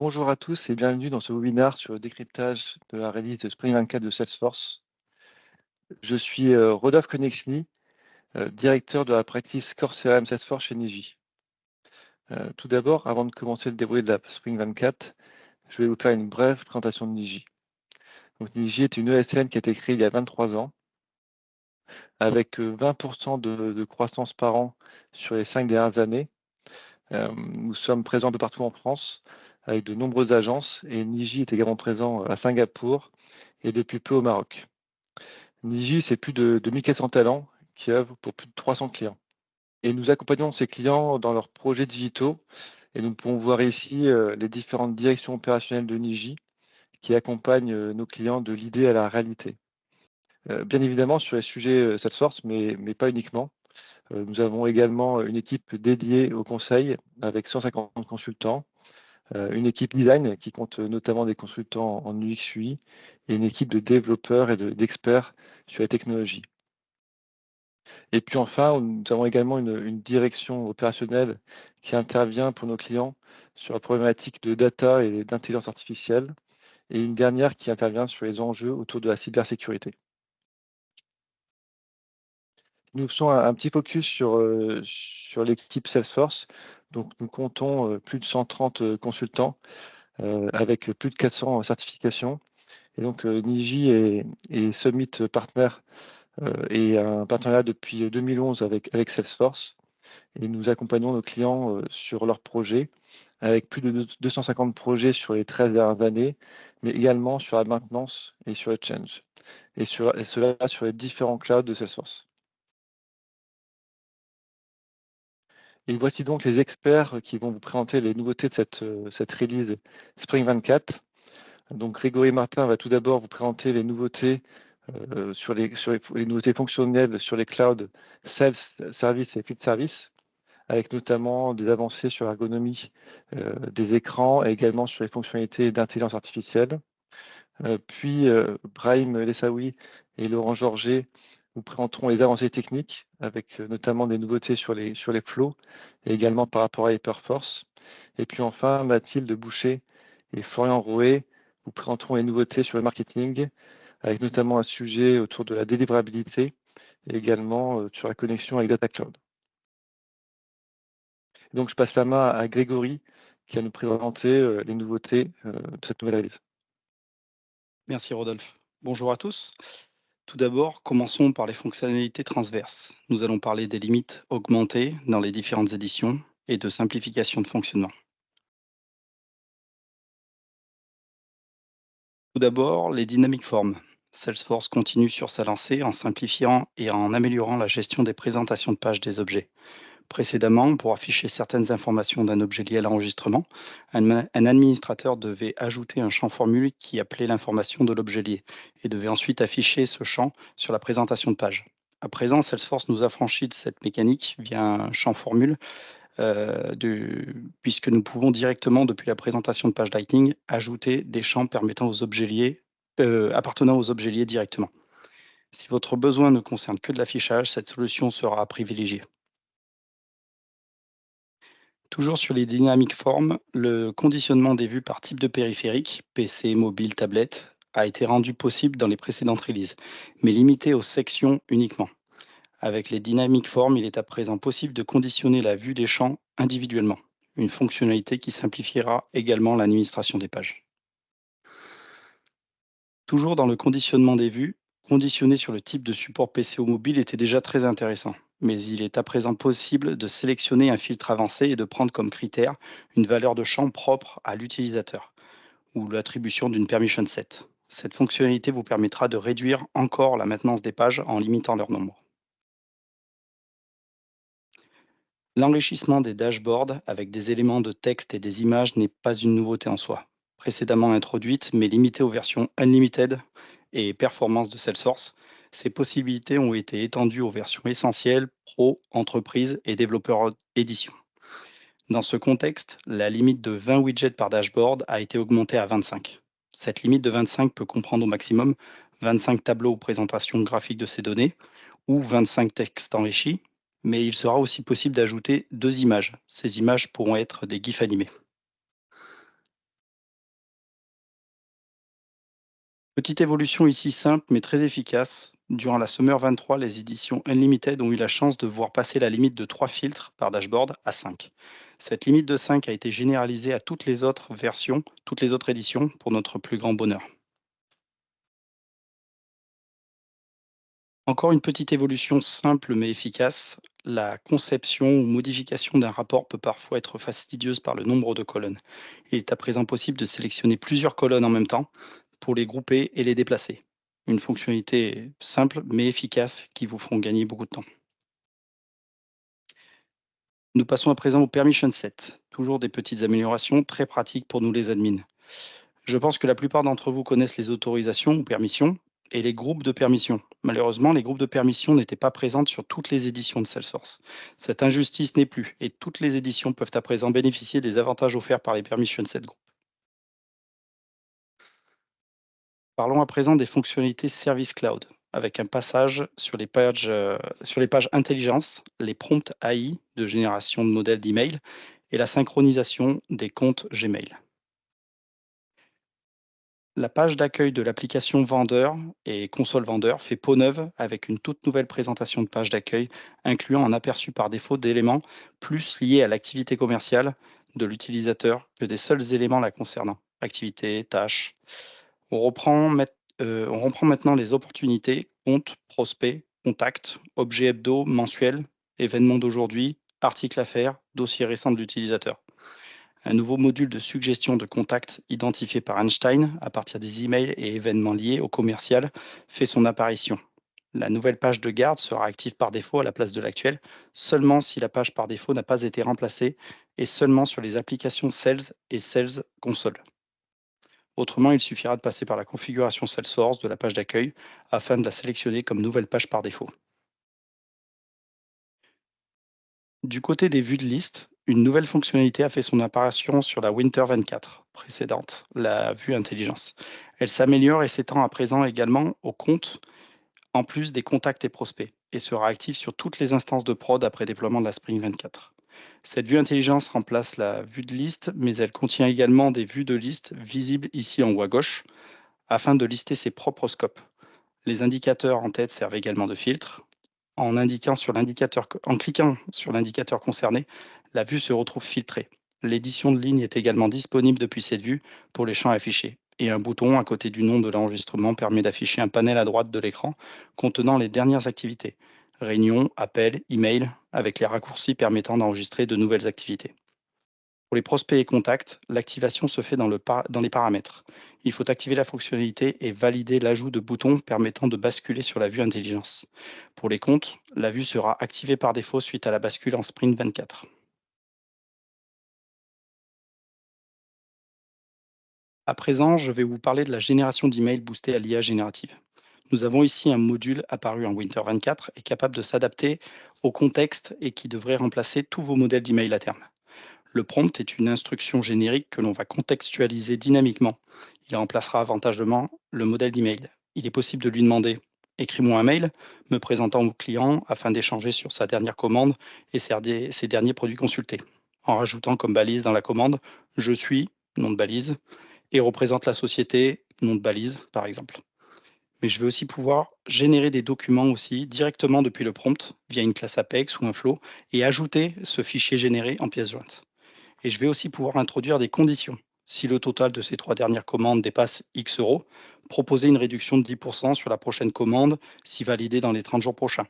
Bonjour à tous et bienvenue dans ce webinaire sur le décryptage de la release de Spring 24 de Salesforce. Je suis Rodolphe Konechny, directeur de la practice Core CRM Salesforce chez Niji. Tout d'abord, avant de commencer le déroulé de la Spring 24, je vais vous faire une brève présentation de Niji. Donc, Niji est une ESN qui a été créée il y a 23 ans, avec 20% de croissance par an sur les 5 dernières années. Nous sommes présents un peu partout en France, avec de nombreuses agences, et Niji est également présent à Singapour et depuis peu au Maroc. Niji, c'est plus de 2400 talents qui œuvrent pour plus de 300 clients. Et nous accompagnons ces clients dans leurs projets digitaux. Et nous pouvons voir ici les différentes directions opérationnelles de Niji qui accompagnent nos clients de l'idée à la réalité. Bien évidemment sur les sujets Salesforce, mais pas uniquement. Nous avons également une équipe dédiée au conseil avec 150 consultants, une équipe design qui compte notamment des consultants en UX UI et une équipe de développeurs et d'experts sur les technologies. Et puis enfin, nous avons également une direction opérationnelle qui intervient pour nos clients sur la problématique de data et d'intelligence artificielle, et une dernière qui intervient sur les enjeux autour de la cybersécurité. Nous faisons un petit focus sur l'équipe Salesforce. Donc, nous comptons plus de 130 consultants avec plus de 400 certifications. Et donc, Niji est Summit Partner et un partenariat depuis 2011 avec Salesforce. Et nous accompagnons nos clients sur leurs projets, avec plus de 250 projets sur les 13 dernières années, mais également sur la maintenance et sur le change, et cela sur les différents clouds de Salesforce. Et voici donc les experts qui vont vous présenter les nouveautés de cette release Spring 24. Donc Grégory Martin va tout d'abord vous présenter les nouveautés sur les nouveautés fonctionnelles sur les clouds Sales, Service et Field Service, avec notamment des avancées sur l'ergonomie des écrans et également sur les fonctionnalités d'intelligence artificielle. Puis Brahim Lessaoui et Laurent Georget vous présenteront les avancées techniques avec notamment des nouveautés sur les flows et également par rapport à Hyperforce. Et puis enfin, Mathilde Boucher et Florian Rouet vous présenteront les nouveautés sur le marketing avec notamment un sujet autour de la délivrabilité et également sur la connexion avec Data Cloud. Donc, je passe la main à Grégory qui va nous présenter les nouveautés de cette nouvelle release. Merci Rodolphe. Bonjour à tous. Tout d'abord, commençons par les fonctionnalités transverses. Nous allons parler des limites augmentées dans les différentes éditions et de simplification de fonctionnement. Tout d'abord, les dynamic forms. Salesforce continue sur sa lancée en simplifiant et en améliorant la gestion des présentations de pages des objets. Précédemment, pour afficher certaines informations d'un objet lié à l'enregistrement, un administrateur devait ajouter un champ formule qui appelait l'information de l'objet lié et devait ensuite afficher ce champ sur la présentation de page. À présent, Salesforce nous affranchit de cette mécanique via un champ formule, puisque nous pouvons directement, depuis la présentation de page Lightning, ajouter des champs permettant aux objets liés, appartenant aux objets liés directement. Si votre besoin ne concerne que de l'affichage, cette solution sera privilégiée. Toujours sur les dynamic forms, le conditionnement des vues par type de périphérique, PC, mobile, tablette, a été rendu possible dans les précédentes releases, mais limité aux sections uniquement. Avec les dynamic forms, il est à présent possible de conditionner la vue des champs individuellement, une fonctionnalité qui simplifiera également l'administration des pages. Toujours dans le conditionnement des vues, conditionner sur le type de support PC ou mobile était déjà très intéressant, mais il est à présent possible de sélectionner un filtre avancé et de prendre comme critère une valeur de champ propre à l'utilisateur ou l'attribution d'une permission set. Cette fonctionnalité vous permettra de réduire encore la maintenance des pages en limitant leur nombre. L'enrichissement des dashboards avec des éléments de texte et des images n'est pas une nouveauté en soi. Précédemment introduite, mais limitée aux versions Unlimited et Performance de Salesforce, ces possibilités ont été étendues aux versions essentielles, Pro, Entreprise et Développeur Édition. Dans ce contexte, la limite de 20 widgets par dashboard a été augmentée à 25. Cette limite de 25 peut comprendre au maximum 25 tableaux ou présentations graphiques de ces données ou 25 textes enrichis, mais il sera aussi possible d'ajouter 2 images. Ces images pourront être des GIFs animés. Petite évolution ici simple mais très efficace. Durant la Summer 23, les éditions Unlimited ont eu la chance de voir passer la limite de 3 filtres par dashboard à 5. Cette limite de 5 a été généralisée à toutes les autres versions, toutes les autres éditions, pour notre plus grand bonheur. Encore une petite évolution simple mais efficace. La conception ou modification d'un rapport peut parfois être fastidieuse par le nombre de colonnes. Il est à présent possible de sélectionner plusieurs colonnes en même temps pour les grouper et les déplacer. Une fonctionnalité simple mais efficace qui vous feront gagner beaucoup de temps. Nous passons à présent au permission set. Toujours des petites améliorations très pratiques pour nous les admins. Je pense que la plupart d'entre vous connaissent les autorisations ou permissions et les groupes de permissions. Malheureusement, les groupes de permissions n'étaient pas présentes sur toutes les éditions de Salesforce. Cette injustice n'est plus et toutes les éditions peuvent à présent bénéficier des avantages offerts par les permission set group. Parlons à présent des fonctionnalités Service Cloud avec un passage sur les pages intelligence, les prompts AI de génération de modèles d'email et la synchronisation des comptes Gmail. La page d'accueil de l'application vendeur et console vendeur fait peau neuve avec une toute nouvelle présentation de page d'accueil incluant un aperçu par défaut d'éléments plus liés à l'activité commerciale de l'utilisateur que des seuls éléments la concernant. Activité, tâches. On reprend maintenant les opportunités, comptes, prospects, contacts, objets hebdo, mensuels, événements d'aujourd'hui, articles à faire, dossiers récents de l'utilisateur. Un nouveau module de suggestion de contact identifié par Einstein à partir des emails et événements liés au commercial fait son apparition. La nouvelle page de garde sera active par défaut à la place de l'actuelle, seulement si la page par défaut n'a pas été remplacée et seulement sur les applications Sales et Sales Console. Autrement, il suffira de passer par la configuration Salesforce de la page d'accueil afin de la sélectionner comme nouvelle page par défaut. Du côté des vues de liste, une nouvelle fonctionnalité a fait son apparition sur la Winter 24 précédente, la vue intelligence. Elle s'améliore et s'étend à présent également aux comptes, en plus des contacts et prospects, et sera active sur toutes les instances de prod après déploiement de la Spring 24. Cette vue intelligence remplace la vue de liste, mais elle contient également des vues de liste visibles ici en haut à gauche, afin de lister ses propres scopes. Les indicateurs en tête servent également de filtre. En cliquant sur l'indicateur concerné, la vue se retrouve filtrée. L'édition de ligne est également disponible depuis cette vue pour les champs affichés. Et un bouton à côté du nom de l'enregistrement permet d'afficher un panel à droite de l'écran contenant les dernières activités. Réunions, appels, emails, avec les raccourcis permettant d'enregistrer de nouvelles activités. Pour les prospects et contacts, l'activation se fait dans les paramètres. Il faut activer la fonctionnalité et valider l'ajout de boutons permettant de basculer sur la vue intelligence. Pour les comptes, la vue sera activée par défaut suite à la bascule en Sprint 24. À présent, je vais vous parler de la génération d'emails boostée à l'IA générative. Nous avons ici un module apparu en Winter 24 et capable de s'adapter au contexte et qui devrait remplacer tous vos modèles d'email à terme. Le prompt est une instruction générique que l'on va contextualiser dynamiquement. Il remplacera avantageusement le modèle d'email. Il est possible de lui demander: écris-moi un mail me présentant au client afin d'échanger sur sa dernière commande et ses derniers produits consultés, en rajoutant comme balise dans la commande je suis, nom de balise, et représente la société, nom de balise par exemple. Mais je vais aussi pouvoir générer des documents aussi directement depuis le prompt via une classe Apex ou un flow et ajouter ce fichier généré en pièce jointe. Et je vais aussi pouvoir introduire des conditions. Si le total de ces 3 dernières commandes dépasse X euros, proposer une réduction de 10% sur la prochaine commande si validée dans les 30 jours prochains.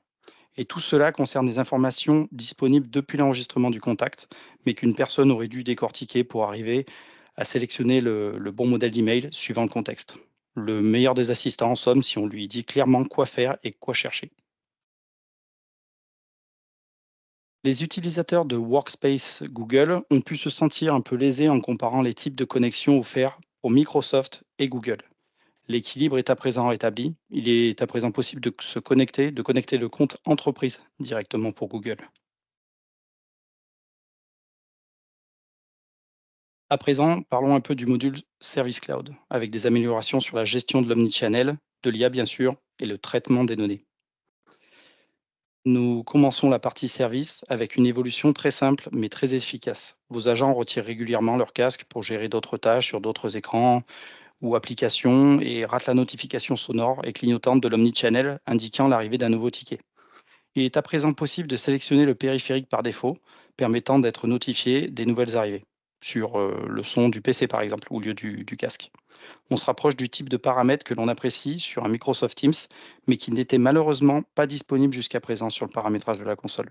Et tout cela concerne des informations disponibles depuis l'enregistrement du contact, mais qu'une personne aurait dû décortiquer pour arriver à sélectionner le bon modèle d'email suivant le contexte. Le meilleur des assistants en somme si on lui dit clairement quoi faire et quoi chercher. Les utilisateurs de Workspace Google ont pu se sentir un peu lésés en comparant les types de connexions offerts pour Microsoft et Google. L'équilibre est à présent rétabli. Il est à présent possible de connecter le compte entreprise directement pour Google. À présent, parlons un peu du module Service Cloud, avec des améliorations sur la gestion de l'omnichannel, de l'IA bien sûr, et le traitement des données. Nous commençons la partie service avec une évolution très simple mais très efficace. Vos agents retirent régulièrement leur casque pour gérer d'autres tâches sur d'autres écrans ou application et rate la notification sonore et clignotante de l'Omnichannel indiquant l'arrivée d'un nouveau ticket. Il est à présent possible de sélectionner le périphérique par défaut, permettant d'être notifié des nouvelles arrivées, sur le son du PC par exemple, au lieu du casque. On se rapproche du type de paramètres que l'on apprécie sur un Microsoft Teams, mais qui n'était malheureusement pas disponible jusqu'à présent sur le paramétrage de la console.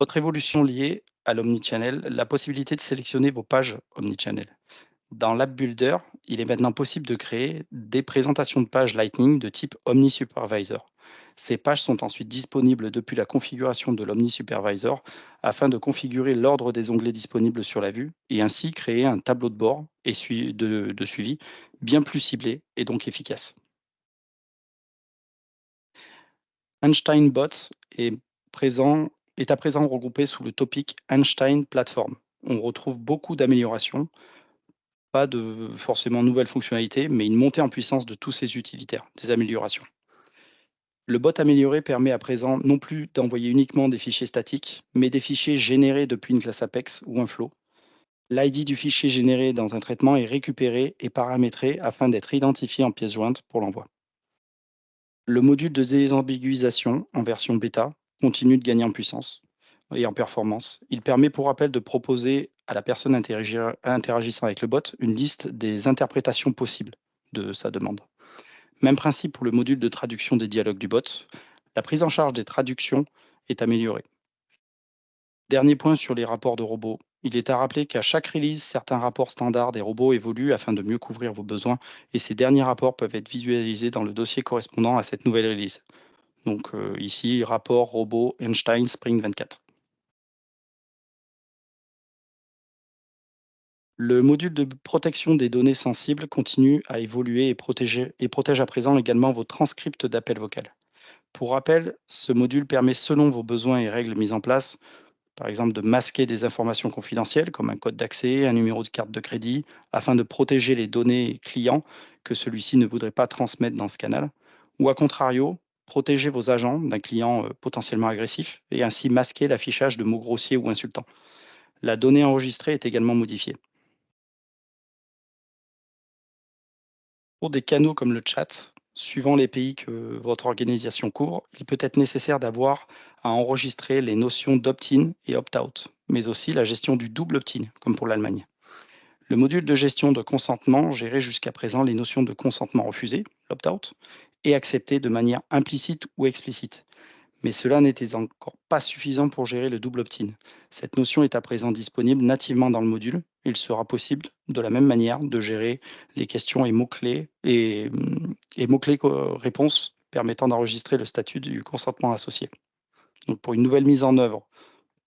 Autre évolution liée à l'Omnichannel, la possibilité de sélectionner vos pages Omnichannel. Dans l'App Builder, il est maintenant possible de créer des présentations de pages Lightning de type OmniSupervisor. Ces pages sont ensuite disponibles depuis la configuration de l'OmniSupervisor afin de configurer l'ordre des onglets disponibles sur la vue et ainsi créer un tableau de bord et de suivi bien plus ciblé et donc efficace. Einstein Bots présent, est à présent regroupé sous le topic Einstein Platform. On retrouve beaucoup d'améliorations, pas de forcément nouvelles fonctionnalités, mais une montée en puissance de tous ces utilitaires, des améliorations. Le bot amélioré permet à présent non plus d'envoyer uniquement des fichiers statiques, mais des fichiers générés depuis une classe Apex ou un flow. L'ID du fichier généré dans un traitement est récupéré et paramétré afin d'être identifié en pièce jointe pour l'envoi. Le module de désambiguïsation en version bêta continue de gagner en puissance et en performance. Il permet pour rappel de proposer à la personne interagissant avec le bot une liste des interprétations possibles de sa demande. Même principe pour le module de traduction des dialogues du bot. La prise en charge des traductions est améliorée. Dernier point sur les rapports de robots. Il est à rappeler qu'à chaque release, certains rapports standards des robots évoluent afin de mieux couvrir vos besoins et ces derniers rapports peuvent être visualisés dans le dossier correspondant à cette nouvelle release. Donc ici, rapport robot Einstein Spring 24. Le module de protection des données sensibles continue à évoluer et protège à présent également vos transcripts d'appels vocaux. Pour rappel, ce module permet, selon vos besoins et règles mises en place, par exemple de masquer des informations confidentielles comme un code d'accès, un numéro de carte de crédit, afin de protéger les données clients que celui-ci ne voudrait pas transmettre dans ce canal, ou à contrario, protéger vos agents d'un client potentiellement agressif et ainsi masquer l'affichage de mots grossiers ou insultants. La donnée enregistrée est également modifiée. Pour des canaux comme le chat, suivant les pays que votre organisation couvre, il peut être nécessaire d'avoir à enregistrer les notions d'opt-in et opt-out, mais aussi la gestion du double opt-in, comme pour l'Allemagne. Le module de gestion de consentement gérait jusqu'à présent les notions de consentement refusé, l'opt-out, et accepté de manière implicite ou explicite. Mais cela n'était encore pas suffisant pour gérer le double opt-in. Cette notion est à présent disponible nativement dans le module. Il sera possible de la même manière de gérer les questions et mots-clés et mots-clés réponses permettant d'enregistrer le statut du consentement associé. Donc pour une nouvelle mise en œuvre,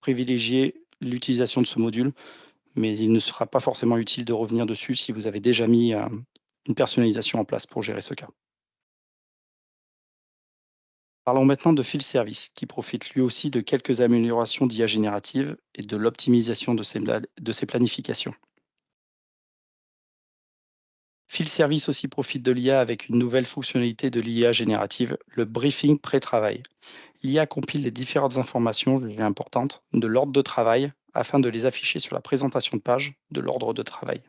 privilégiez l'utilisation de ce module, mais il ne sera pas forcément utile de revenir dessus si vous avez déjà mis une personnalisation en place pour gérer ce cas. Parlons maintenant de Field Service, qui profite lui aussi de quelques améliorations d'IA générative et de l'optimisation de ses planifications. Field Service aussi profite de l'IA avec une nouvelle fonctionnalité de l'IA générative, le briefing pré-travail. L'IA compile les différentes informations jugées importantes de l'ordre de travail afin de les afficher sur la présentation de page de l'ordre de travail.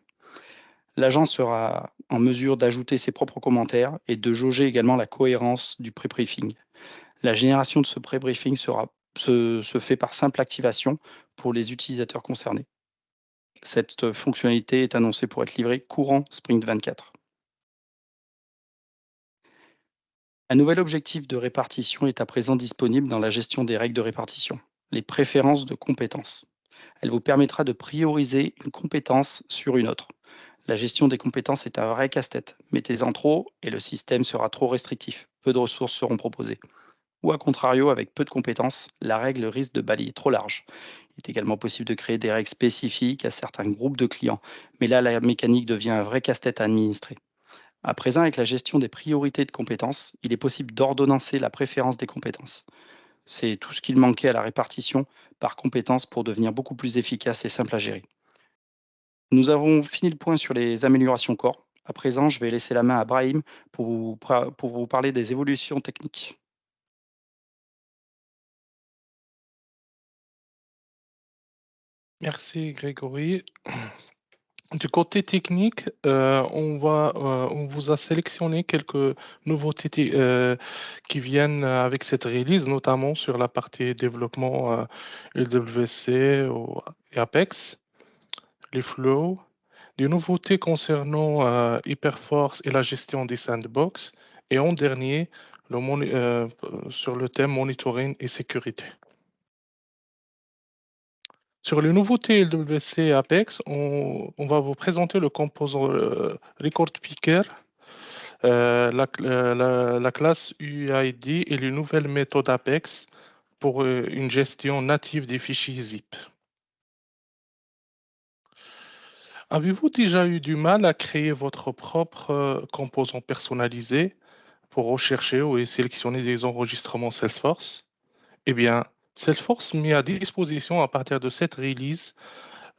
L'agent sera en mesure d'ajouter ses propres commentaires et de jauger également la cohérence du pré-briefing. La génération de ce pré-briefing se fait par simple activation pour les utilisateurs concernés. Cette fonctionnalité est annoncée pour être livrée courant Sprint 24. Un nouvel objectif de répartition est à présent disponible dans la gestion des règles de répartition, les préférences de compétences. Elle vous permettra de prioriser une compétence sur une autre. La gestion des compétences est un vrai casse-tête. Mettez-en trop et le système sera trop restrictif. Peu de ressources seront proposées. Ou à contrario, avec peu de compétences, la règle risque de balayer trop large. Il est également possible de créer des règles spécifiques à certains groupes de clients, mais là, la mécanique devient un vrai casse-tête à administrer. À présent, avec la gestion des priorités de compétences, il est possible d'ordonnancer la préférence des compétences. C'est tout ce qu'il manquait à la répartition par compétences pour devenir beaucoup plus efficace et simple à gérer. Nous avons fini le point sur les améliorations corps. À présent, je vais laisser la main à Brahim pour vous parler des évolutions techniques. Merci Grégory. Du côté technique, on vous a sélectionné quelques nouveautés qui viennent avec cette release, notamment sur la partie développement LWC et Apex, les flows, des nouveautés concernant Hyperforce et la gestion des sandbox, et en dernier, sur le thème monitoring et sécurité. Sur les nouveautés LWC et Apex, on va vous présenter le composant Record Picker, la classe UID et les nouvelles méthodes Apex pour une gestion native des fichiers zip. Avez-vous déjà eu du mal à créer votre propre composant personnalisé pour rechercher ou sélectionner des enregistrements Salesforce? Eh bien, Salesforce met à disposition à partir de cette release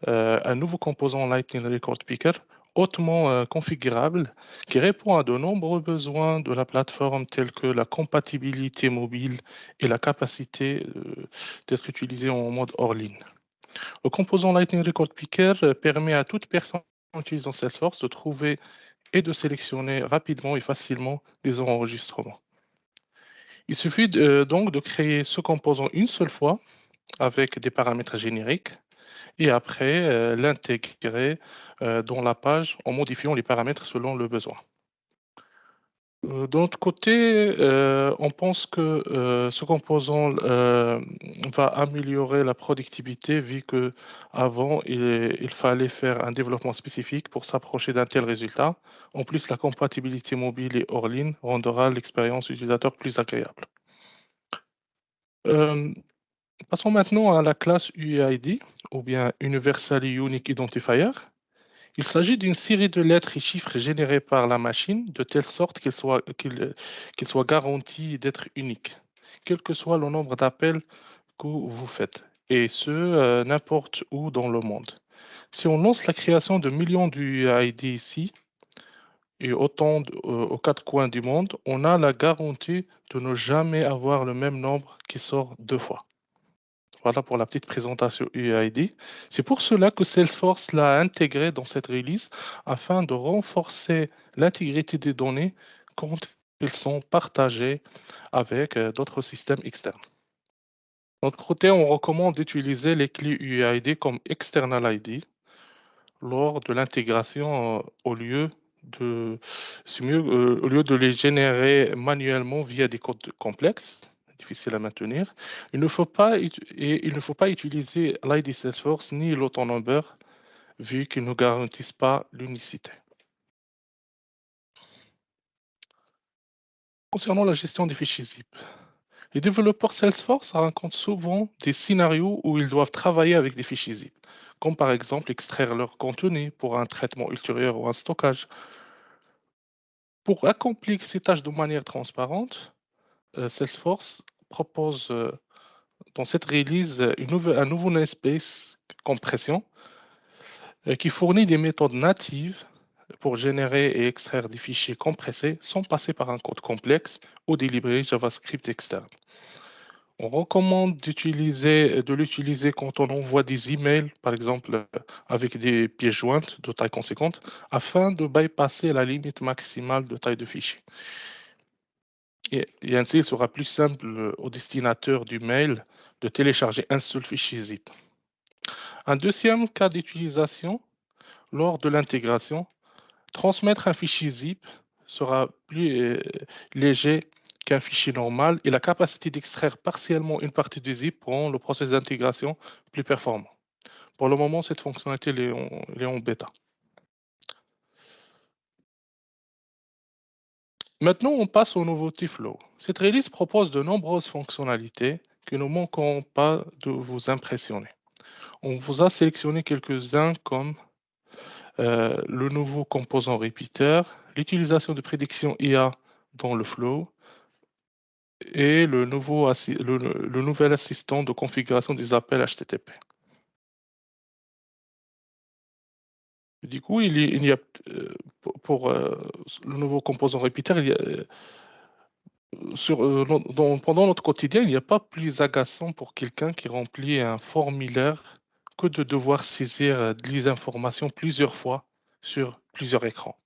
un nouveau composant Lightning Record Picker hautement configurable qui répond à de nombreux besoins de la plateforme tels que la compatibilité mobile et la capacité d'être utilisé en mode hors ligne. Le composant Lightning Record Picker permet à toute personne utilisant Salesforce de trouver et de sélectionner rapidement et facilement des enregistrements. Il suffit donc de créer ce composant une seule fois avec des paramètres génériques et après l'intégrer dans la page en modifiant les paramètres selon le besoin. De l'autre côté, on pense que ce composant va améliorer la productivité vu que avant il fallait faire un développement spécifique pour s'approcher d'un tel résultat. En plus, la compatibilité mobile et hors ligne rendra l'expérience utilisateur plus agréable. Passons maintenant à la classe UID, ou bien Universally Unique Identifier. Il s'agit d'une série de lettres et chiffres générés par la machine de telle sorte qu'ils soient garantis d'être uniques, quel que soit le nombre d'appels que vous faites, et ce, n'importe où dans le monde. Si on lance la création de millions d'UID ici, et autant aux quatre coins du monde, on a la garantie de ne jamais avoir le même nombre qui sort deux fois. Voilà pour la petite présentation UID. C'est pour cela que Salesforce l'a intégré dans cette release afin de renforcer l'intégrité des données quand elles sont partagées avec d'autres systèmes externes. De notre côté, on recommande d'utiliser les clés UID comme external ID lors de l'intégration au lieu de les générer manuellement via des codes complexes, difficiles à maintenir. Il ne faut pas utiliser l'ID Salesforce ni l'autonumber vu qu'ils ne garantissent pas l'unicité. Concernant la gestion des fichiers zip, les développeurs Salesforce rencontrent souvent des scénarios où ils doivent travailler avec des fichiers zip, comme par exemple extraire leur contenu pour un traitement ultérieur ou un stockage. Pour accomplir ces tâches de manière transparente, Salesforce propose dans cette release un nouveau namespace compression qui fournit des méthodes natives pour générer et extraire des fichiers compressés sans passer par un code complexe ou des librairies JavaScript externes. On recommande de l'utiliser quand on envoie des emails, par exemple avec des pièces jointes de taille conséquente, afin de bypasser la limite maximale de taille de fichier. Et ainsi, il sera plus simple au destinataire du mail de télécharger un seul fichier zip. Un deuxième cas d'utilisation, lors de l'intégration, transmettre un fichier zip sera plus léger qu'un fichier normal et la capacité d'extraire partiellement une partie du zip rend le processus d'intégration plus performant. Pour le moment, cette fonctionnalité elle est en bêta. Maintenant, on passe au nouveauté Flow. Cette release propose de nombreuses fonctionnalités que nous ne manquerons pas de vous impressionner. On vous a sélectionné quelques-uns comme le nouveau composant repeater, l'utilisation de prédiction IA dans le Flow et le nouvel assistant de configuration des appels HTTP. Du coup, il y a, pour le nouveau composant repeater, il y a, pendant notre quotidien, il n'y a pas plus agaçant pour quelqu'un qui remplit un formulaire que de devoir saisir les informations plusieurs fois sur plusieurs écrans.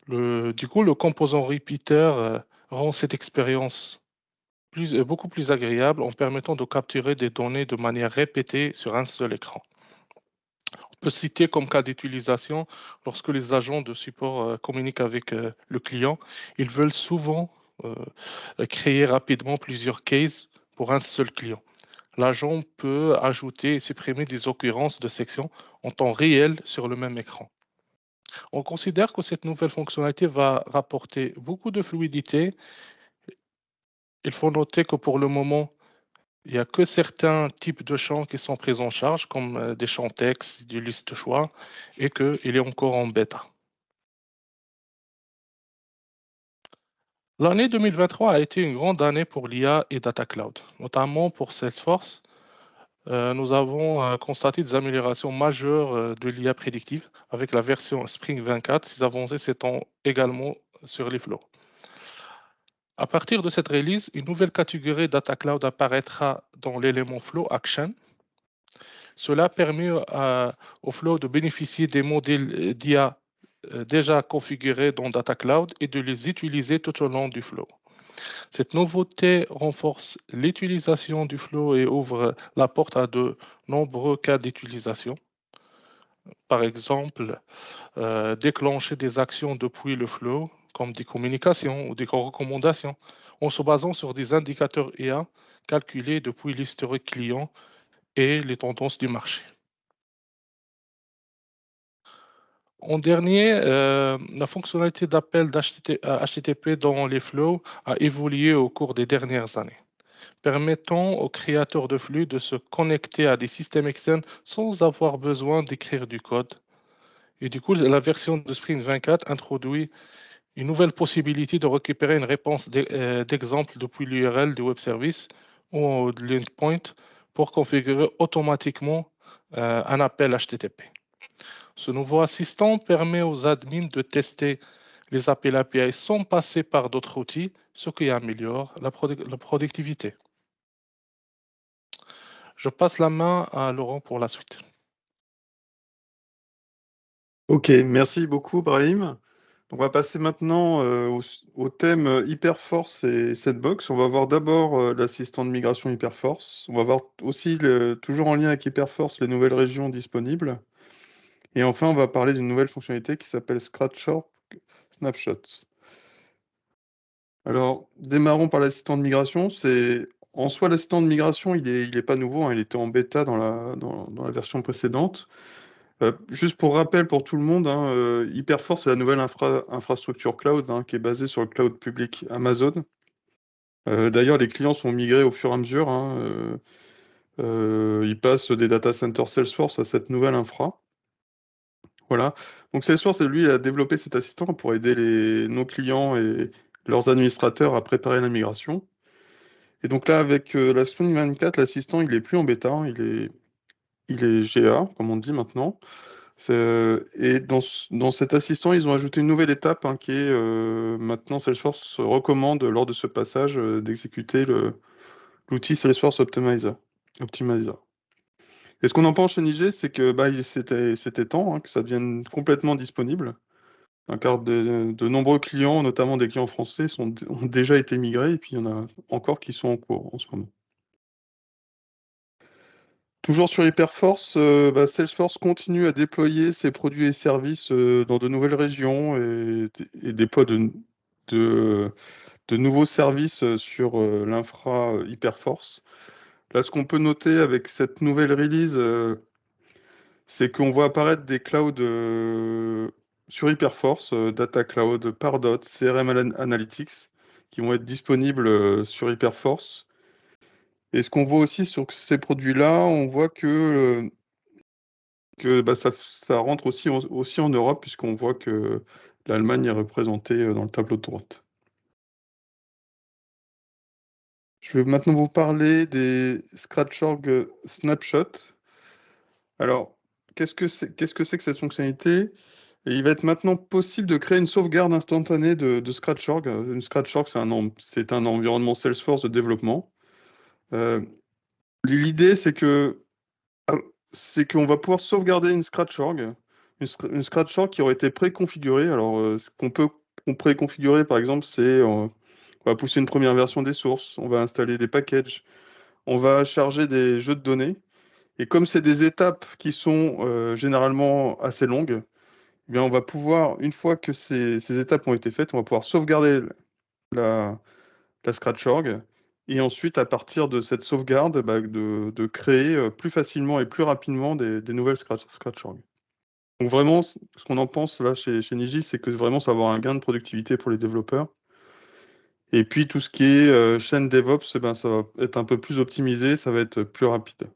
Du coup, le composant repeater rend cette expérience beaucoup plus agréable en permettant de capturer des données de manière répétée sur un seul écran. On peut citer comme cas d'utilisation, lorsque les agents de support communiquent avec le client, ils veulent souvent créer rapidement plusieurs cases pour un seul client. L'agent peut ajouter et supprimer des occurrences de sections en temps réel sur le même écran. On considère que cette nouvelle fonctionnalité va rapporter beaucoup de fluidité. Il faut noter que pour le moment, il n'y a que certains types de champs qui sont pris en charge, comme des champs texte, des listes de choix, et qu'il est encore en bêta. L'année 2023 a été une grande année pour l'IA et Data Cloud, notamment pour Salesforce. Nous avons constaté des améliorations majeures de l'IA prédictive avec la version Spring 24. Ces avancées s'étendent également sur les flows. À partir de cette release, une nouvelle catégorie Data Cloud apparaîtra dans l'élément Flow Action. Cela permet au Flow de bénéficier des modèles d'IA déjà configurés dans Data Cloud et de les utiliser tout au long du Flow. Cette nouveauté renforce l'utilisation du Flow et ouvre la porte à de nombreux cas d'utilisation. Par exemple, déclencher des actions depuis le Flow, comme des communications ou des recommandations, en se basant sur des indicateurs IA calculés depuis l'historique client et les tendances du marché. En dernier, la fonctionnalité d'appel HTTP dans les flows a évolué au cours des dernières années, permettant aux créateurs de flux de se connecter à des systèmes externes sans avoir besoin d'écrire du code. Et du coup, la version de Spring 24 introduit une nouvelle possibilité de récupérer une réponse d'exemple depuis l'URL du web service ou de l'endpoint pour configurer automatiquement un appel HTTP. Ce nouveau assistant permet aux admins de tester les appels API sans passer par d'autres outils, ce qui améliore la productivité. Je passe la main à Laurent pour la suite. Ok, merci beaucoup Brahim. On va passer maintenant au thème Hyperforce et Sandbox. On va voir d'abord l'assistant de migration Hyperforce. On va voir aussi, toujours en lien avec Hyperforce, les nouvelles régions disponibles. Et enfin, on va parler d'une nouvelle fonctionnalité qui s'appelle Scratch Snapshot. Alors, démarrons par l'assistant de migration. En soi, l'assistant de migration, il est pas nouveau, hein, il était en bêta dans la version précédente. Juste pour rappel pour tout le monde, hein, Hyperforce, c'est la nouvelle infrastructure cloud, hein, qui est basée sur le cloud public Amazon. D'ailleurs, les clients sont migrés au fur et à mesure, hein, ils passent des data centers Salesforce à cette nouvelle infra. Voilà. Donc Salesforce, lui, a développé cet assistant pour aider nos clients et leurs administrateurs à préparer la migration. Et donc là, avec la Spring 24, l'assistant, il est plus en bêta, hein, il est GA, comme on dit maintenant. Et dans cet assistant, ils ont ajouté une nouvelle étape, hein, qui est maintenant Salesforce recommande lors de ce passage d'exécuter l'outil Salesforce Optimizer. Et ce qu'on en pense chez Niger, c'est que c'était temps, hein, que ça devienne complètement disponible, hein, car de nombreux clients, notamment des clients français, ont déjà été migrés, et puis il y en a encore qui sont en cours en ce moment. Toujours sur Hyperforce, Salesforce continue à déployer ses produits et services dans de nouvelles régions et déploie de nouveaux services sur l'infra Hyperforce. Là, ce qu'on peut noter avec cette nouvelle release, c'est qu'on voit apparaître des clouds sur Hyperforce, Data Cloud, Pardot, CRM Analytics, qui vont être disponibles sur Hyperforce. Et ce qu'on voit aussi sur ces produits-là, on voit que ça rentre aussi en Europe, puisqu'on voit que l'Allemagne est représentée dans le tableau de droite. Je vais maintenant vous parler des Scratch.org Snapshot. Alors, qu'est-ce que c'est que cette fonctionnalité? Et il va être maintenant possible de créer une sauvegarde instantanée de Scratch.org. Une Scratch.org, c'est un environnement Salesforce de développement. L'idée, c'est que C'est qu'on va pouvoir sauvegarder une scratch org, une scratch org qui aurait été préconfigurée. Alors, ce qu'on peut préconfigurer, par exemple, c'est on va pousser une première version des sources, on va installer des packages, on va charger des jeux de données. Et comme c'est des étapes qui sont généralement assez longues, eh bien, on va pouvoir, une fois que ces étapes ont été faites, on va pouvoir sauvegarder la scratch org. Et ensuite, à partir de cette sauvegarde, de créer plus facilement et plus rapidement des nouvelles scratch org. Donc vraiment, ce qu'on en pense là chez Niji, c'est que vraiment ça va avoir un gain de productivité pour les développeurs. Et puis tout ce qui est chaîne DevOps, ça va être un peu plus optimisé, ça va être plus rapide.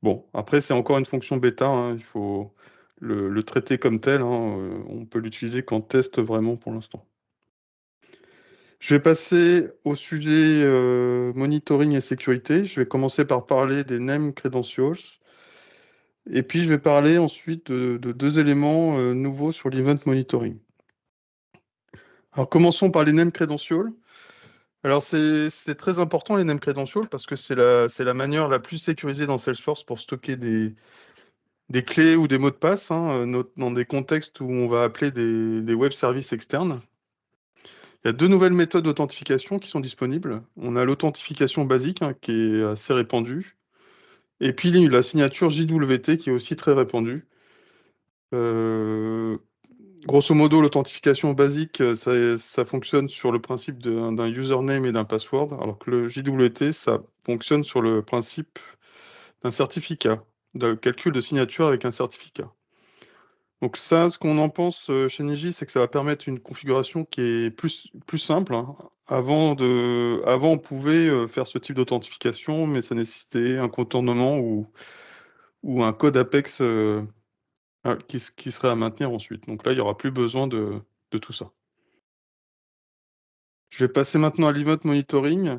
Bon, après c'est encore une fonction bêta, hein, il faut le traiter comme tel, hein, on peut l'utiliser qu'en test vraiment pour l'instant. Je vais passer au sujet monitoring et sécurité. Je vais commencer par parler des name credentials. Et puis, je vais parler ensuite de deux éléments nouveaux sur l'event monitoring. Alors, commençons par les name credentials. Alors, c'est très important, les name credentials, parce que c'est la manière la plus sécurisée dans Salesforce pour stocker des clés ou des mots de passe, hein, dans des contextes où on va appeler des web services externes. Il y a deux nouvelles méthodes d'authentification qui sont disponibles. On a l'authentification basique, hein, qui est assez répandue. Et puis la signature JWT qui est aussi très répandue. Grosso modo, l'authentification basique, ça fonctionne sur le principe d'un username et d'un password, alors que le JWT, ça fonctionne sur le principe d'un certificat, de calcul de signature avec un certificat. Donc ça, ce qu'on en pense chez Niji, c'est que ça va permettre une configuration qui est plus simple, hein. Avant, on pouvait faire ce type d'authentification, mais ça nécessitait un contournement ou un code Apex qui serait à maintenir ensuite. Donc là, il n'y aura plus besoin de tout ça. Je vais passer maintenant à l'event monitoring.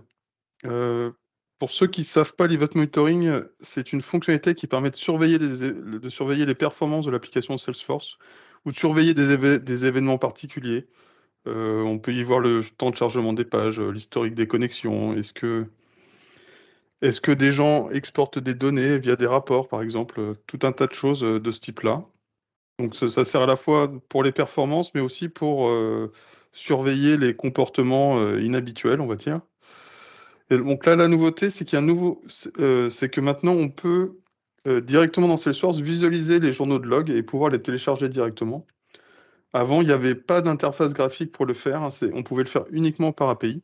Pour ceux qui ne savent pas, l'event monitoring, c'est une fonctionnalité qui permet de surveiller les performances de l'application Salesforce ou de surveiller des événements particuliers. On peut y voir le temps de chargement des pages, l'historique des connexions. Est-ce que des gens exportent des données via des rapports, par exemple, tout un tas de choses de ce type-là. Donc ça sert à la fois pour les performances, mais aussi pour surveiller les comportements inhabituels, on va dire. Et donc là, la nouveauté, c'est qu'il y a c'est que maintenant, on peut directement dans Salesforce visualiser les journaux de log et pouvoir les télécharger directement. Avant, il n'y avait pas d'interface graphique pour le faire, hein, on pouvait le faire uniquement par API.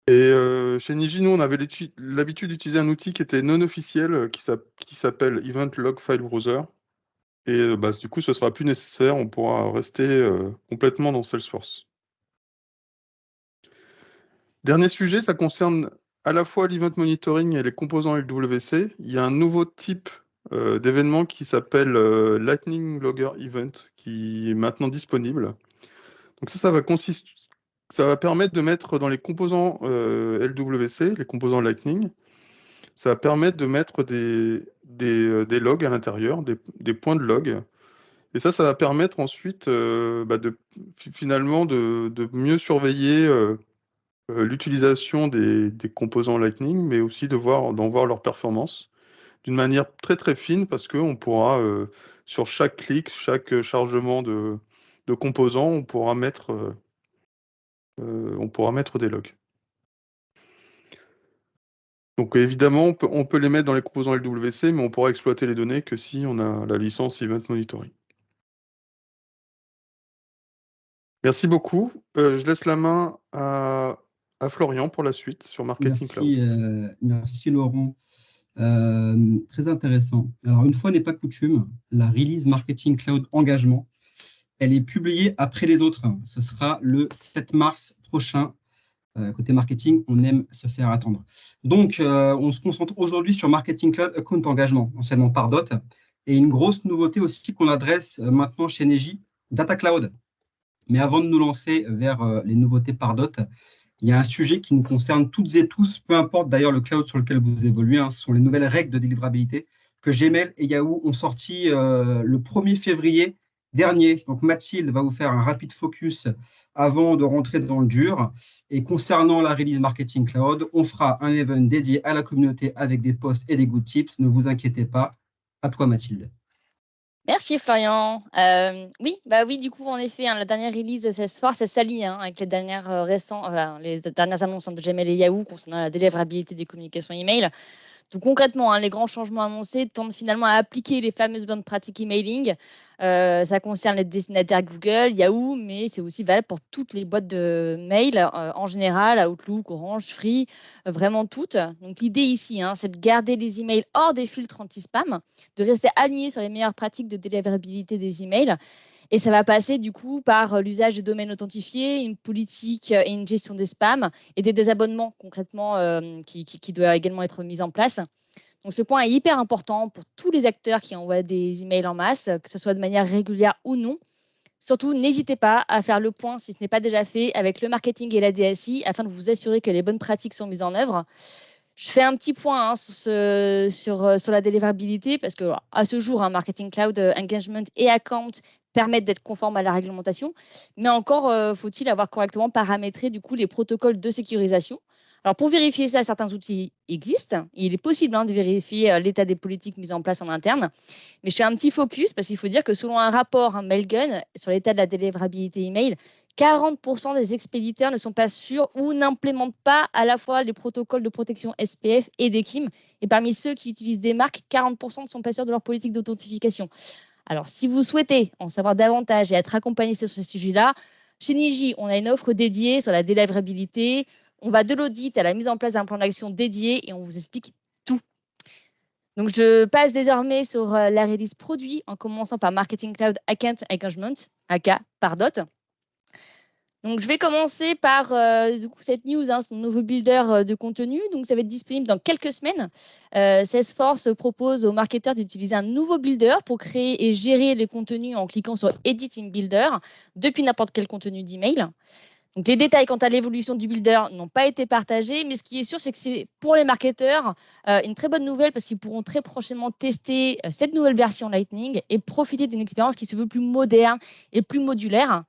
Et chez Niji, nous, on avait l'habitude d'utiliser un outil qui était non officiel, qui s'appelle Event Log File Browser. Et du coup, ce ne sera plus nécessaire, on pourra rester complètement dans Salesforce. Dernier sujet, ça concerne à la fois l'event monitoring et les composants LWC. Il y a un nouveau type d'événement qui s'appelle Lightning Logger Event, qui est maintenant disponible. Donc ça va permettre de mettre dans les composants LWC, les composants Lightning, ça va permettre de mettre des logs à l'intérieur, des points de log. Et ça va permettre ensuite finalement de mieux surveiller l'utilisation des composants Lightning, mais aussi d'en voir leur performance d'une manière très très fine, parce qu'on pourra, sur chaque clic, chaque chargement de composants, on pourra mettre des logs. Donc évidemment, on peut les mettre dans les composants LWC, mais on pourra exploiter les données que si on a la licence Event Monitoring. Merci beaucoup. Je laisse la main à Florian pour la suite sur Marketing Cloud. Merci Laurent. Très intéressant. Alors, une fois n'est pas coutume, la release Marketing Cloud Engagement, elle est publiée après les autres. Ce sera le 7 mars prochain. Côté marketing, on aime se faire attendre. Donc, on se concentre aujourd'hui sur Marketing Cloud Account Engagement, anciennement Pardot, et une grosse nouveauté aussi qu'on adresse maintenant chez Niji, Data Cloud. Mais avant de nous lancer vers les nouveautés Pardot, il y a un sujet qui nous concerne toutes et tous, peu importe d'ailleurs le cloud sur lequel vous évoluez, hein, ce sont les nouvelles règles de délivrabilité que Gmail et Yahoo ont sorti le 1er février dernier. Donc, Mathilde va vous faire un rapide focus avant de rentrer dans le dur. Et concernant la release Marketing Cloud, on fera un event dédié à la communauté avec des posts et des good tips. Ne vous inquiétez pas. À toi, Mathilde. Merci Florian. Oui, du coup, en effet, la dernière release de Salesforce, elle s'allie avec les dernières les dernières annonces de Gmail et Yahoo concernant la délivrabilité des communications email. Donc concrètement, les grands changements annoncés tendent finalement à appliquer les fameuses bonnes pratiques emailing. Ça concerne les destinataires Google, Yahoo, mais c'est aussi valable pour toutes les boîtes de mail en général, Outlook, Orange, Free, vraiment toutes. Donc l'idée ici, c'est de garder les emails hors des filtres anti-spam, de rester aligné sur les meilleures pratiques de délivrabilité des emails. Et ça va passer du coup par l'usage de domaines authentifiés, une politique et une gestion des spams et des désabonnements concrètement qui doivent également être mis en place. Donc ce point est hyper important pour tous les acteurs qui envoient des emails en masse, que ce soit de manière régulière ou non. Surtout, n'hésitez pas à faire le point, si ce n'est pas déjà fait, avec le marketing et la DSI afin de vous assurer que les bonnes pratiques sont mises en œuvre. Je fais un petit point sur la délivrabilité parce que à ce jour, Marketing Cloud Engagement et Account permettent d'être conformes à la réglementation, mais encore faut-il avoir correctement paramétré du coup les protocoles de sécurisation. Alors pour vérifier ça, certains outils existent. Il est possible de vérifier l'état des politiques mises en place en interne. Mais je fais un petit focus parce qu'il faut dire que selon un rapport Mailgun sur l'état de la délivrabilité email, 40% des expéditeurs ne sont pas sûrs ou n'implémentent pas à la fois les protocoles de protection SPF et DKIM. Et parmi ceux qui utilisent des marques, 40% ne sont pas sûrs de leur politique d'authentification. Alors, si vous souhaitez en savoir davantage et être accompagné sur ce sujet-là, chez Niji, on a une offre dédiée sur la délivrabilité. On va de l'audit à la mise en place d'un plan d'action dédié et on vous explique tout. Donc, je passe désormais sur la release produit en commençant par Marketing Cloud Account Engagement, aka Pardot. Donc, je vais commencer par cette news, ce nouveau builder de contenu. Donc, ça va être disponible dans quelques semaines. Salesforce propose aux marketeurs d'utiliser un nouveau builder pour créer et gérer les contenus en cliquant sur Edit in Builder depuis n'importe quel contenu d'email. Donc, les détails quant à l'évolution du builder n'ont pas été partagés, mais ce qui est sûr, c'est que c'est pour les marketeurs une très bonne nouvelle parce qu'ils pourront très prochainement tester cette nouvelle version Lightning et profiter d'une expérience qui se veut plus moderne et plus modulaire.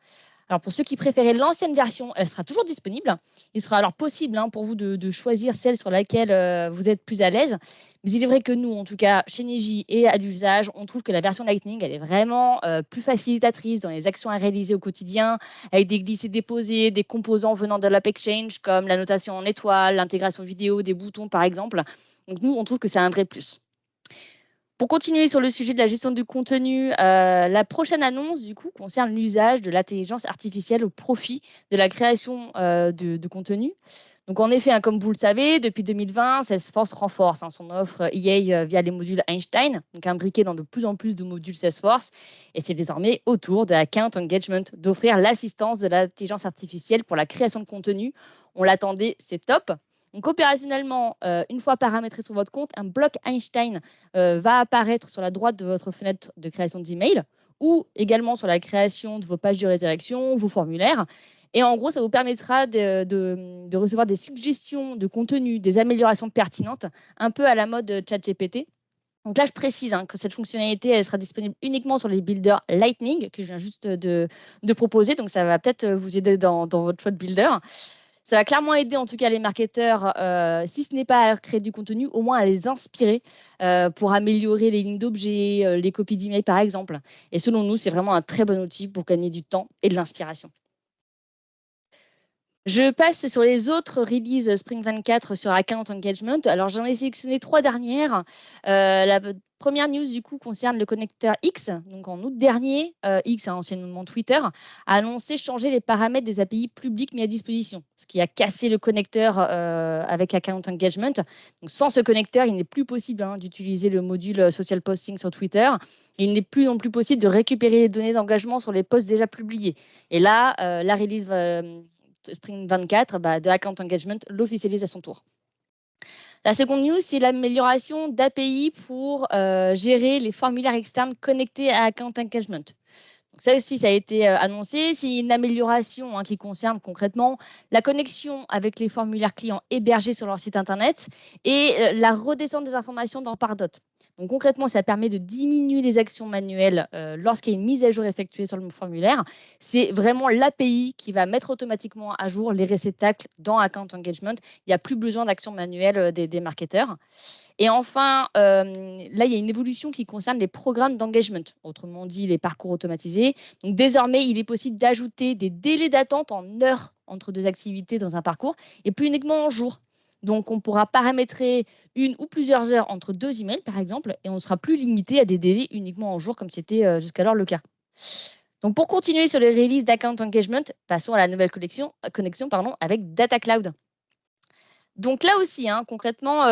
Alors, pour ceux qui préféraient l'ancienne version, elle sera toujours disponible. Il sera alors possible pour vous de choisir celle sur laquelle vous êtes plus à l'aise. Mais il est vrai que nous, en tout cas, chez Niji et à l'usage, on trouve que la version Lightning, elle est vraiment plus facilitatrice dans les actions à réaliser au quotidien, avec des glissés-déposés, des composants venant de l'App Exchange, comme la notation en étoile, l'intégration vidéo, des boutons, par exemple. Donc, nous, on trouve que c'est un vrai plus. Pour continuer sur le sujet de la gestion du contenu, la prochaine annonce, du coup, concerne l'usage de l'intelligence artificielle au profit de la création de contenu. Donc, en effet, comme vous le savez, depuis 2020, Salesforce renforce son offre EA via les modules Einstein, donc imbriqués dans de plus en plus de modules Salesforce. Et c'est désormais au tour de Account Engagement d'offrir l'assistance de l'intelligence artificielle pour la création de contenu. On l'attendait, c'est top. Donc, opérationnellement, une fois paramétré sur votre compte, un bloc Einstein va apparaître sur la droite de votre fenêtre de création d'email ou également sur la création de vos pages de rédaction, vos formulaires. Et en gros, ça vous permettra de recevoir des suggestions de contenu, des améliorations pertinentes, un peu à la mode ChatGPT. Donc là, je précise que cette fonctionnalité, elle sera disponible uniquement sur les builders Lightning que je viens juste de proposer. Donc, ça va peut-être vous aider dans votre choix de builder. Ça va clairement aider en tout cas les marketeurs, si ce n'est pas à créer du contenu, au moins à les inspirer pour améliorer les lignes d'objets, les copies d'email par exemple. Et selon nous, c'est vraiment un très bon outil pour gagner du temps et de l'inspiration. Je passe sur les autres releases Spring 24 sur Account Engagement. Alors, j'en ai sélectionné 3 dernières. La première news, du coup, concerne le connecteur X. Donc, en août dernier, X, anciennement Twitter, a annoncé changer les paramètres des API publics mis à disposition, ce qui a cassé le connecteur avec Account Engagement. Donc, sans ce connecteur, il n'est plus possible d'utiliser le module Social Posting sur Twitter. Et il n'est plus non plus possible de récupérer les données d'engagement sur les posts déjà publiés. Et là, la release Spring 24 de Account Engagement l'officialise à son tour. La seconde news, c'est l'amélioration d'API pour gérer les formulaires externes connectés à Account Engagement. Donc ça aussi, ça a été annoncé. C'est une amélioration qui concerne concrètement la connexion avec les formulaires clients hébergés sur leur site Internet et la redescente des informations dans Pardot. Donc concrètement, ça permet de diminuer les actions manuelles lorsqu'il y a une mise à jour effectuée sur le formulaire. C'est vraiment l'API qui va mettre automatiquement à jour les réceptacles dans Account Engagement. Il n'y a plus besoin d'actions manuelles des marketeurs. Et enfin, là, il y a une évolution qui concerne les programmes d'engagement, autrement dit les parcours automatisés. Donc désormais, il est possible d'ajouter des délais d'attente en heures entre deux activités dans un parcours et plus uniquement en jours. Donc, on pourra paramétrer une ou plusieurs heures entre deux emails, par exemple, et on ne sera plus limité à des délais uniquement en jours, comme c'était jusqu'alors le cas. Donc, pour continuer sur les releases d'Account Engagement, passons à la nouvelle connexion avec Data Cloud. Donc là aussi, concrètement,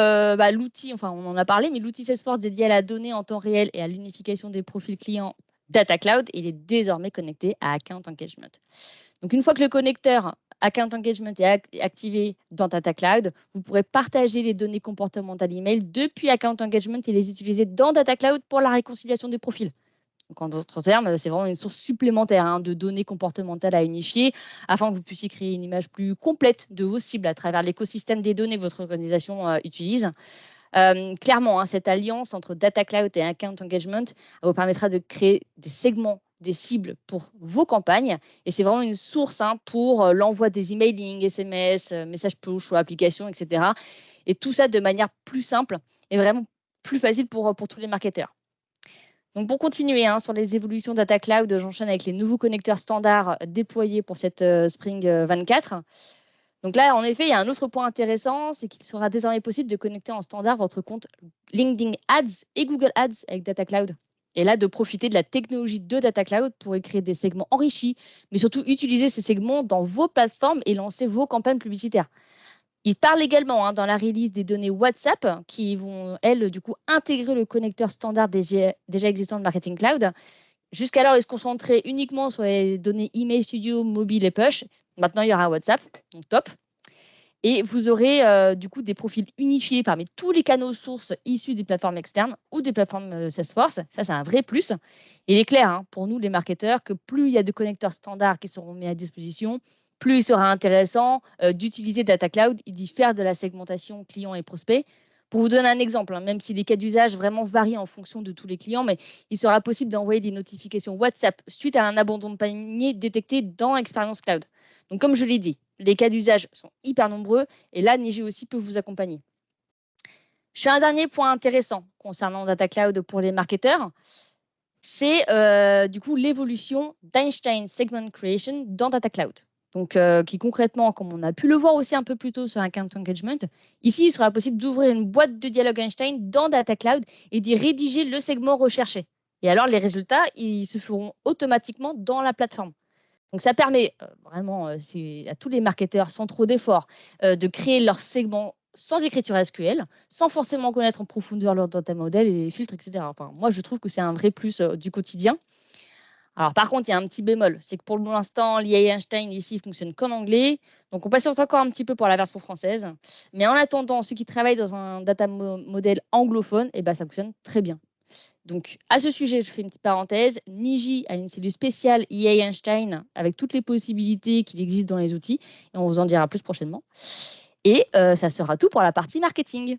l'outil, enfin on en a parlé, mais l'outil Salesforce dédié à la donnée en temps réel et à l'unification des profils clients Data Cloud, il est désormais connecté à Account Engagement. Donc une fois que le connecteur Account Engagement est activé dans Data Cloud, vous pourrez partager les données comportementales email depuis Account Engagement et les utiliser dans Data Cloud pour la réconciliation des profils. Donc, en d'autres termes, c'est vraiment une source supplémentaire de données comportementales à unifier afin que vous puissiez créer une image plus complète de vos cibles à travers l'écosystème des données que votre organisation utilise. Clairement, cette alliance entre Data Cloud et Account Engagement vous permettra de créer des segments des cibles pour vos campagnes. Et c'est vraiment une source pour l'envoi des emailing, SMS, messages push ou applications, etc. Et tout ça de manière plus simple et vraiment plus facile pour tous les marketeurs. Donc pour continuer sur les évolutions Data Cloud, j'enchaîne avec les nouveaux connecteurs standards déployés pour cette Spring 24. Donc là, en effet, il y a un autre point intéressant, c'est qu'il sera désormais possible de connecter en standard votre compte LinkedIn Ads et Google Ads avec Data Cloud. Et là, de profiter de la technologie de Data Cloud pour créer des segments enrichis, mais surtout utiliser ces segments dans vos plateformes et lancer vos campagnes publicitaires. Il parle également dans la release des données WhatsApp qui vont, elles, du coup, intégrer le connecteur standard déjà existant de Marketing Cloud. Jusqu'alors, ils se concentraient uniquement sur les données Email Studio, mobile et push. Maintenant, il y aura WhatsApp, donc top. Et vous aurez du coup des profils unifiés parmi tous les canaux sources issus des plateformes externes ou des plateformes Salesforce. Ça, c'est un vrai plus. Et il est clair pour nous, les marketeurs, que plus il y a de connecteurs standards qui seront mis à disposition, plus il sera intéressant d'utiliser Data Cloud et d'y faire de la segmentation clients et prospects. Pour vous donner un exemple, même si les cas d'usage vraiment varient en fonction de tous les clients, mais il sera possible d'envoyer des notifications WhatsApp suite à un abandon de panier détecté dans Experience Cloud. Donc, comme je l'ai dit, les cas d'usage sont hyper nombreux et là, Niji aussi peut vous accompagner. Je fais un dernier point intéressant concernant Data Cloud pour les marketeurs. C'est du coup l'évolution d'Einstein Segment Creation dans Data Cloud. Donc, qui concrètement, comme on a pu le voir aussi un peu plus tôt sur Account Engagement, ici, il sera possible d'ouvrir une boîte de dialogue Einstein dans Data Cloud et d'y rédiger le segment recherché. Et alors, les résultats, ils se feront automatiquement dans la plateforme. Donc, ça permet vraiment à tous les marketeurs, sans trop d'efforts, de créer leur segment sans écriture SQL, sans forcément connaître en profondeur leur data model et les filtres, etc. Enfin, moi, je trouve que c'est un vrai plus du quotidien. Alors, par contre, il y a un petit bémol, c'est que pour l'instant, l'IA Einstein ici fonctionne qu'en anglais. Donc, on patiente encore un petit peu pour la version française. Mais en attendant, ceux qui travaillent dans un data model anglophone, ça fonctionne très bien. Donc, à ce sujet, je fais une petite parenthèse. Niji a une cellule spéciale IA Einstein avec toutes les possibilités qu'il existe dans les outils. Et on vous en dira plus prochainement. Et ça sera tout pour la partie marketing.